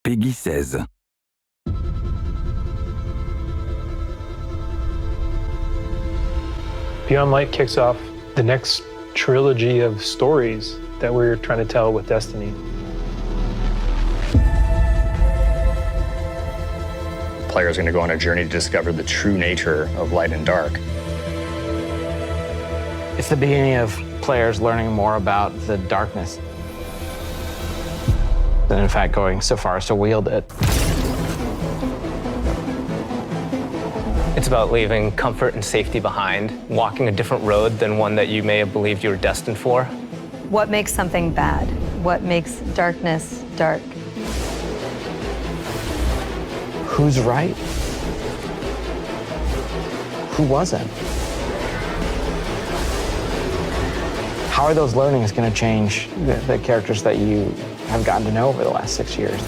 Peggy 16. Beyond Light kicks off the next trilogy of stories that we're trying to tell with Destiny. Players are going to go on a journey to discover the true nature of light and dark. It's the beginning of players learning more about the darkness, and in fact going so far as to wield it. It's about leaving comfort and safety behind, walking a different road than one that you may have believed you were destined for. What makes something bad? What makes darkness dark? Who's right? Who wasn't? How are those learnings going to change the characters that you have gotten to know over the last 6 years?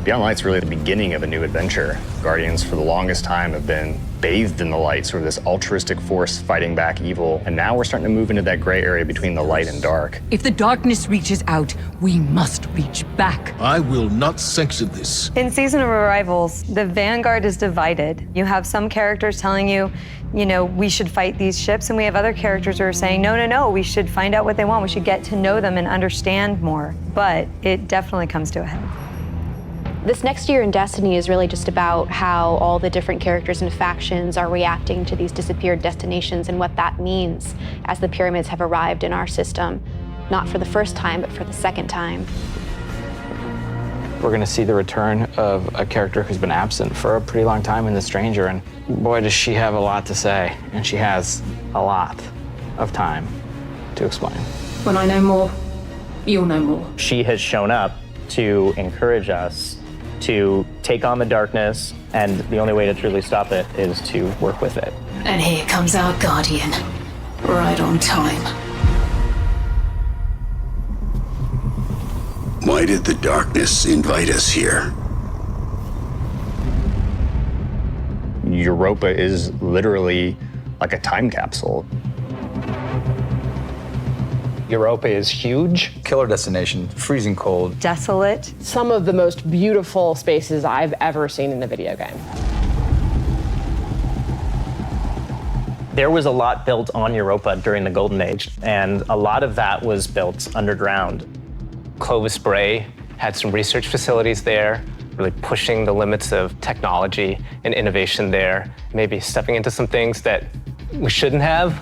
Beyond Light's really the beginning of a new adventure. Guardians, for the longest time, have been bathed in the light, sort of this altruistic force fighting back evil. And now we're starting to move into that gray area between the light and dark. If the darkness reaches out, we must reach back. I will not sanction this. In Season of Arrivals, the Vanguard is divided. You have some characters telling you, we should fight these ships, and we have other characters who are saying, no, we should find out what they want. We should get to know them and understand more. But it definitely comes to a head. This next year in Destiny is really just about how all the different characters and factions are reacting to these disappeared destinations and what that means as the pyramids have arrived in our system, not for the first time, but for the second time. We're going to see the return of a character who's been absent for a pretty long time in The Stranger, and boy, does she have a lot to say, and she has a lot of time to explain. When I know more, you'll know more. She has shown up to encourage us to take on the darkness, and the only way to truly stop it is to work with it. And here comes our guardian, right on time. Why did the darkness invite us here? Europa is literally like a time capsule. Europa is huge. Killer destination, freezing cold. Desolate. Some of the most beautiful spaces I've ever seen in a video game. There was a lot built on Europa during the Golden Age, and a lot of that was built underground. Clovis Bray had some research facilities there, really pushing the limits of technology and innovation there, maybe stepping into some things that we shouldn't have.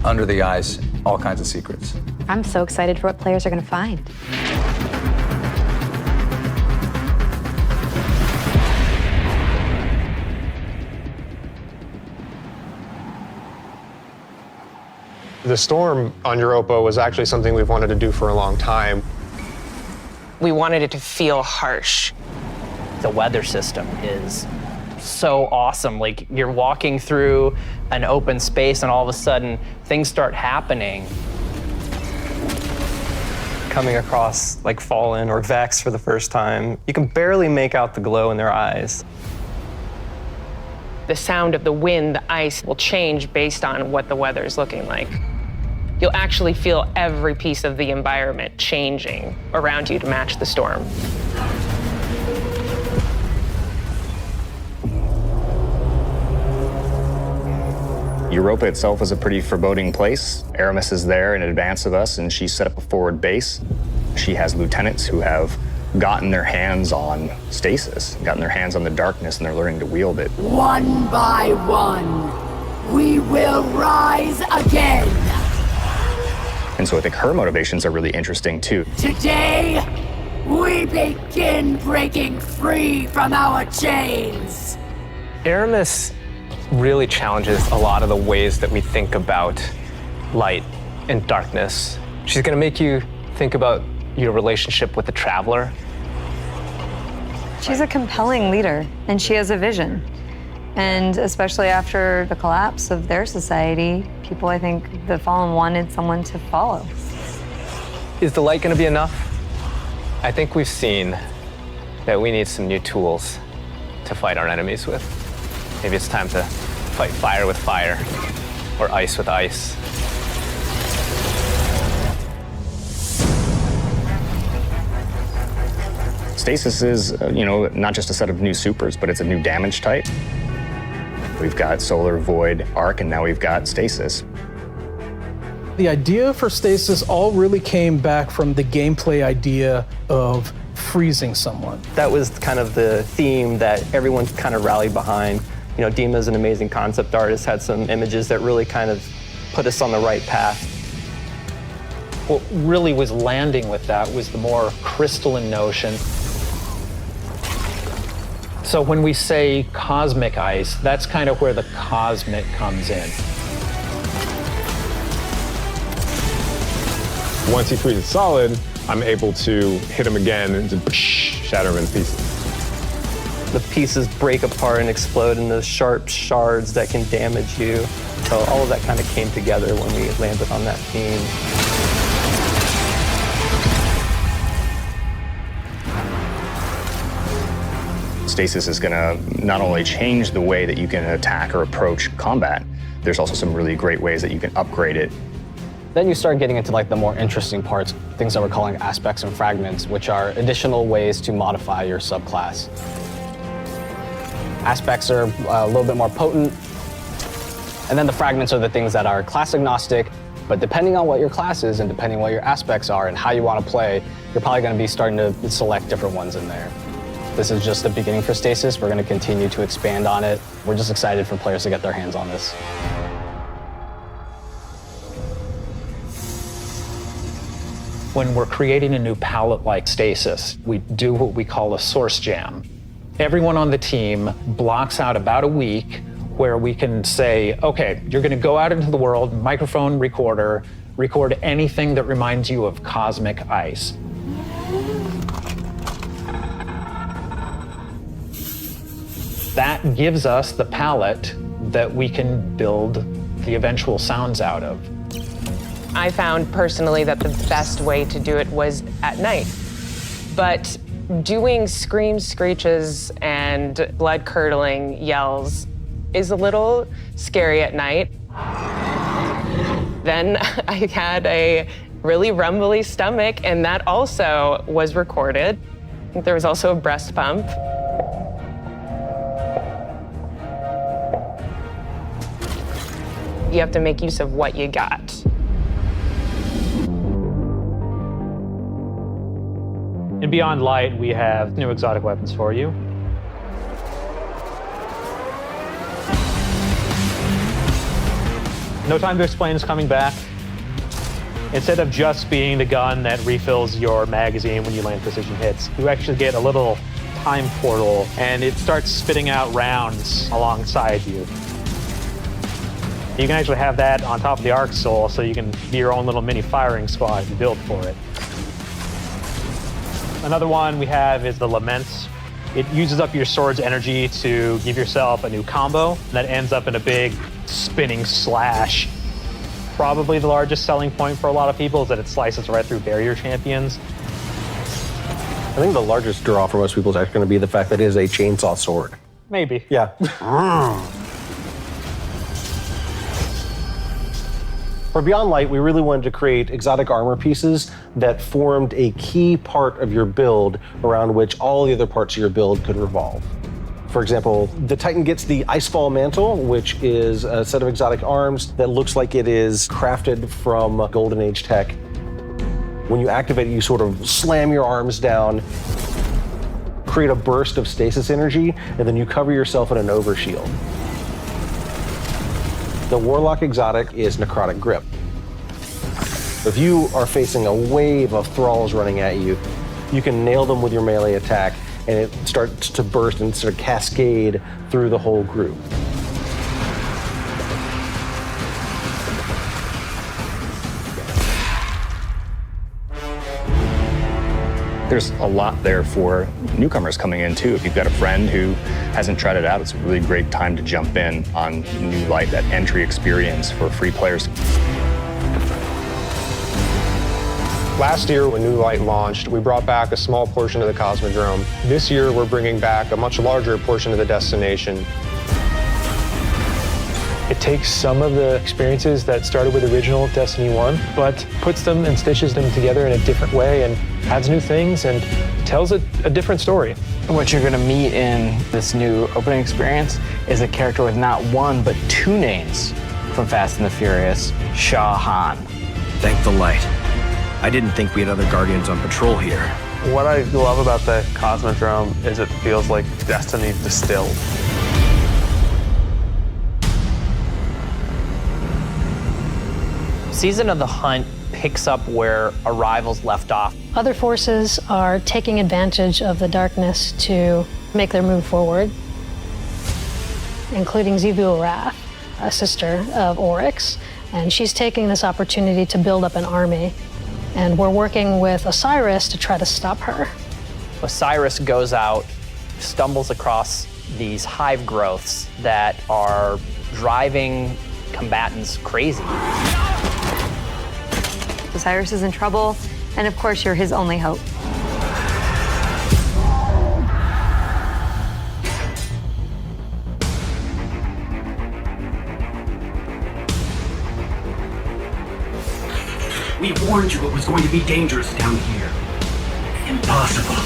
Under the ice, all kinds of secrets. I'm so excited for what players are going to find. The storm on Europa was actually something we've wanted to do for a long time. We wanted it to feel harsh. The weather system is so awesome. Like, you're walking through an open space and all of a sudden things start happening. Coming across like Fallen or Vex for the first time, you can barely make out the glow in their eyes. The sound of the wind, the ice will change based on what the weather is looking like. You'll actually feel every piece of the environment changing around you to match the storm. Europa itself is a pretty foreboding place. Aramis is there in advance of us, and she set up a forward base. She has lieutenants who have gotten their hands on Stasis, gotten their hands on the darkness, and they're learning to wield it. One by one, we will rise again. And so I think her motivations are really interesting too. Today, we begin breaking free from our chains. Aramis really challenges a lot of the ways that we think about light and darkness. She's going to make you think about your relationship with the Traveler. She's a compelling leader, and she has a vision. And especially after the collapse of their society, people, I think, the Fallen wanted someone to follow. Is the light gonna be enough? I think we've seen that we need some new tools to fight our enemies with. Maybe it's time to fight fire with fire, or ice with ice. Stasis is, not just a set of new supers, but it's a new damage type. We've got Solar, Void, Arc, and now we've got Stasis. The idea for Stasis all really came back from the gameplay idea of freezing someone. That was kind of the theme that everyone kind of rallied behind. Dima's an amazing concept artist, had some images that really kind of put us on the right path. What really was landing with that was the more crystalline notion. So when we say cosmic ice, that's kind of where the cosmic comes in. Once he freezes solid, I'm able to hit him again and just shatter him in pieces. The pieces break apart and explode into sharp shards that can damage you. So all of that kind of came together when we landed on that theme. Stasis is gonna not only change the way that you can attack or approach combat, there's also some really great ways that you can upgrade it. Then you start getting into the more interesting parts, things that we're calling aspects and fragments, which are additional ways to modify your subclass. Aspects are a little bit more potent, and then the fragments are the things that are class agnostic, but depending on what your class is and depending on what your aspects are and how you want to play, you're probably going to be starting to select different ones in there. This is just the beginning for Stasis. We're going to continue to expand on it. We're just excited for players to get their hands on this. When we're creating a new palette like Stasis, we do what we call a source jam. Everyone on the team blocks out about a week where we can say, okay, you're going to go out into the world, microphone, recorder, record anything that reminds you of cosmic ice. That gives us the palette that we can build the eventual sounds out of. I found personally that the best way to do it was at night. But doing screams, screeches, and blood-curdling yells is a little scary at night. Then I had a really rumbly stomach, and that also was recorded. I think there was also a breast pump. You have to make use of what you got. In Beyond Light, we have new exotic weapons for you. No Time to Explain is coming back. Instead of just being the gun that refills your magazine when you land precision hits, you actually get a little time portal, and it starts spitting out rounds alongside you. You can actually have that on top of the Arc Soul, so you can be your own little mini firing squad if you build for it. Another one we have is the Laments. It uses up your sword's energy to give yourself a new combo that ends up in a big spinning slash. Probably the largest selling point for a lot of people is that it slices right through barrier champions. I think the largest draw for most people is actually going to be the fact that it is a chainsaw sword. Maybe. Yeah. For Beyond Light, we really wanted to create exotic armor pieces that formed a key part of your build around which all the other parts of your build could revolve. For example, the Titan gets the Icefall Mantle, which is a set of exotic arms that looks like it is crafted from Golden Age tech. When you activate it, you sort of slam your arms down, create a burst of stasis energy, and then you cover yourself in an overshield. The Warlock exotic is Necrotic Grip. If you are facing a wave of thralls running at you, you can nail them with your melee attack, and it starts to burst and sort of cascade through the whole group. There's a lot there for newcomers coming in too. If you've got a friend who hasn't tried it out, it's a really great time to jump in on New Light, that entry experience for free players. Last year, when New Light launched, we brought back a small portion of the Cosmodrome. This year, we're bringing back a much larger portion of the destination. It takes some of the experiences that started with original Destiny 1, but puts them and stitches them together in a different way and adds new things and tells a different story. What you're gonna meet in this new opening experience is a character with not one, but two names from Fast and the Furious, Shah Han. Thank the light. I didn't think we had other Guardians on patrol here. What I love about the Cosmodrome is it feels like Destiny distilled. Season of the Hunt picks up where Arrival's left off. Other forces are taking advantage of the darkness to make their move forward, including Xivu Arath, a sister of Oryx, and she's taking this opportunity to build up an army. And we're working with Osiris to try to stop her. Osiris goes out, stumbles across these hive growths that are driving combatants crazy. Osiris is in trouble, and of course, you're his only hope. We warned you it was going to be dangerous down here. Impossible.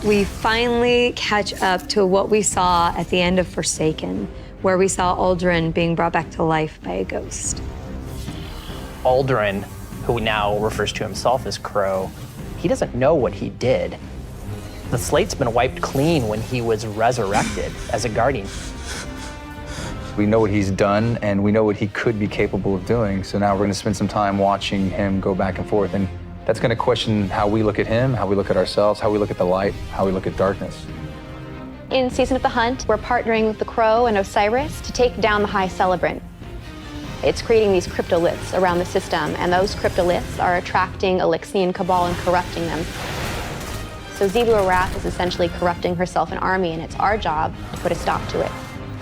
We finally catch up to what we saw at the end of Forsaken, where we saw Aldrin being brought back to life by a ghost. Aldrin, who now refers to himself as Crow, he doesn't know what he did. The slate's been wiped clean when he was resurrected as a Guardian. We know what he's done, and we know what he could be capable of doing, so now we're going to spend some time watching him go back and forth, and that's going to question how we look at him, how we look at ourselves, how we look at the light, how we look at darkness. In Season of the Hunt, we're partnering with the Crow and Osiris to take down the High Celebrant. It's creating these cryptoliths around the system, and those cryptoliths are attracting Alexian Cabal and corrupting them. So Xivu Arath is essentially corrupting herself and army, and it's our job to put a stop to it.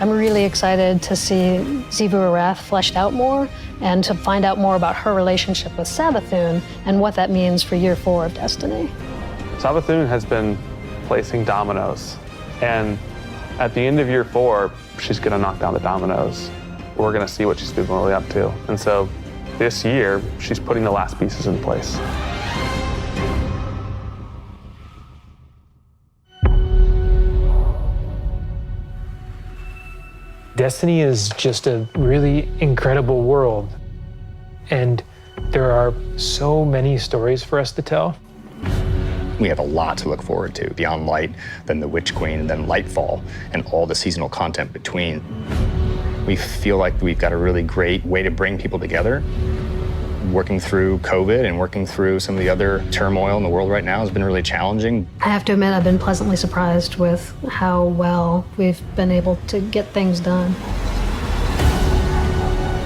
I'm really excited to see Xivu Arath fleshed out more and to find out more about her relationship with Savathun and what that means for year 4 of Destiny. Savathun has been placing dominoes, and at the end of year 4, she's gonna knock down the dominoes. We're gonna see what she's been really up to. And so this year, she's putting the last pieces in place. Destiny is just a really incredible world, and there are so many stories for us to tell. We have a lot to look forward to, beyond Light, then the Witch Queen, and then Lightfall, and all the seasonal content between. We feel like we've got a really great way to bring people together. Working through COVID and working through some of the other turmoil in the world right now has been really challenging. I have to admit, I've been pleasantly surprised with how well we've been able to get things done.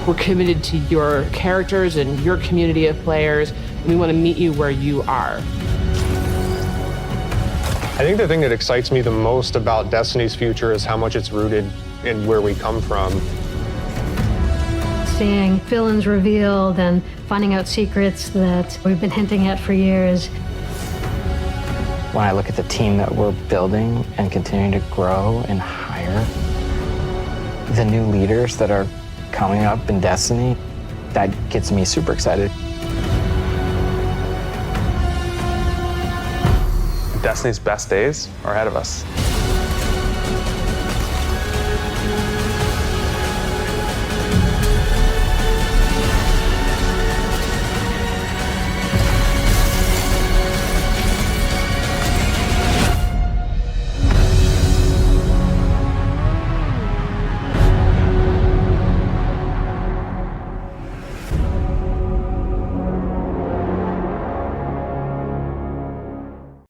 We're committed to your characters and your community of players. We want to meet you where you are. I think the thing that excites me the most about Destiny's future is how much it's rooted in where we come from. Seeing villains revealed and finding out secrets that we've been hinting at for years. When I look at the team that we're building and continuing to grow and hire, the new leaders that are coming up in Destiny, that gets me super excited. Destiny's best days are ahead of us.